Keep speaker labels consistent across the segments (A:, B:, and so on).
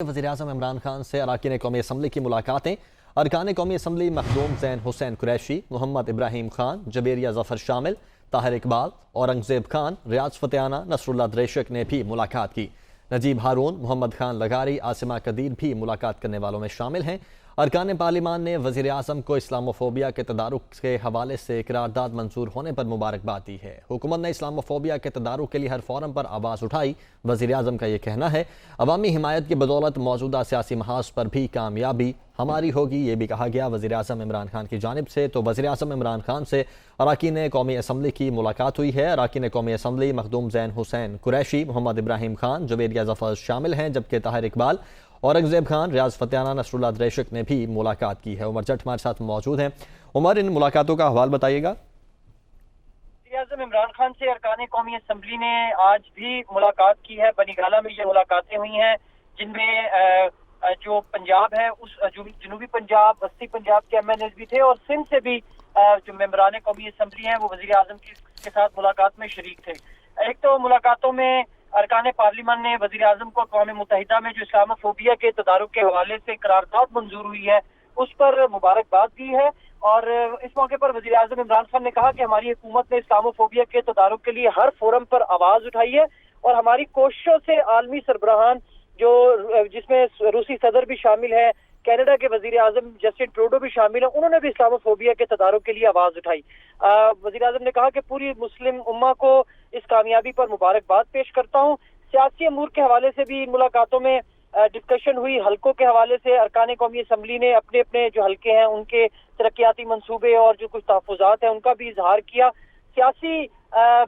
A: वज़ीर-ए-आज़म इमरान खान से अरकान कौमी असम्बली की मुलाकातें। अरकान कौमी असम्बली मखदूम ज़ैन हुसैन कुरैशी, मोहम्मद इब्राहिम खान, जबेरिया ज़फ़र शामिल, ताहिर इकबाल, औरंगज़ेब खान, रियाज फ़तेहाना, नसरुल्लाह द्रेशक ने भी मुलाकात की। नजीब हारून, मोहम्मद खान लगारी, आसिमा कदीर भी मुलाकात करने वालों में शामिल हैं। अरकान पार्लिमान ने वज़ीर-ए-आज़म को इस्लामोफोबिया के तदारुक के हवाले से करारदाद मंजूर होने पर मुबारकबाद दी है। हुकूमत ने इस्लामोफोबिया के तदारुक के लिए हर फोरम पर आवाज़ उठाई। वज़ीर-ए-आज़म का यह कहना है, अवामी हिमायत की बदौलत मौजूदा सियासी महाज पर भी कामयाबी हमारी होगी। ये भी कहा गया वज़ीर-ए-आज़म इमरान खान की जानिब से। तो वज़ीर-ए-आज़म इमरान खान से अरकान कौमी असम्बली की मुलाकात हुई है। अरकान कौमी असम्बली मखदूम ज़ैन हुसैन कुरैशी, मोहम्मद इब्राहिम खान, जबेरिया ज़फ़र शामिल हैं, जबकि ताहिर इकबाल, औरंगज़ेब खान, रियाज फ़तेहाना, नसरुल्लाह द्रेशक ने भी मुलाकात की है। उमर जट हमारे साथ मौजूद हैं। उमर, इन मुलाकातों का हवाल बताइएगा।
B: वज़ीर-ए-आज़म इमरान खान से अरकान कौमी असम्बली ने आज भी मुलाकात की है। बनीगाला में ये मुलाकातें हुई हैं, जिनमें जो पंजाब है, उस जनूबी पंजाब, वस्ती पंजाब के MNAs भी थे और सिंध से भी जो मेंबरान कौमी असम्बली हैं वो वज़ीर-ए-आज़म के साथ मुलाकात में शरीक थे। एक तो मुलाकातों में अरकान पार्लिमान ने वज़ीर-ए-आज़म को अक़वाम मुत्तहिदा में जो इस्लामोफोबिया के तदारुक के हवाले से करारदाद मंजूर हुई है उस पर मुबारकबाद दी है। और इस मौके पर वज़ीर-ए-आज़म इमरान खान ने कहा कि हमारी हुकूमत ने इस्लामोफोबिया के तदारुक के लिए हर फोरम पर आवाज़ उठाई है और हमारी कोशिशों से आलमी सरबराहान जिसमें रूसी सदर भी शामिल है, कनाडा के वज़ीर-ए-आज़म जस्टिन ट्रूडो भी शामिल है, उन्होंने भी इस्लामोफोबिया के तदारुक के लिए आवाज़ उठाई। वज़ीर-ए-आज़म ने कहा कि पूरी मुस्लिम उम्मा को इस कामयाबी पर मुबारकबाद पेश करता हूँ। सियासी अमूर के हवाले से भी इन मुलाकातों में डिस्कशन हुई। हल्कों के हवाले से अरकान कौमी असम्बली ने अपने अपने जो हल्के हैं उनके तरक्याती मंसूबे और जो कुछ तहफ़्फ़ुज़ात हैं उनका भी इजहार किया। सियासी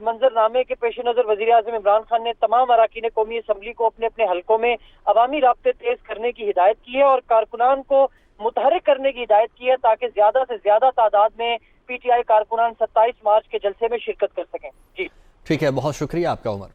B: मंजरनामे के पेश नज़र वज़ीर-ए-आज़म इमरान खान ने तमाम अरकान कौमी असम्बली को अपने अपने हल्कों में अवामी राब्ते तेज करने की हिदायत की है और कारकुनान को मुतहरिक करने की हिदायत की है ताकि ज्यादा से ज्यादा तादाद में PTI कारकुनान 27 मार्च के जलसे में शिरकत कर सकें। जी
A: ठीक है, बहुत शुक्रिया आपका उमर।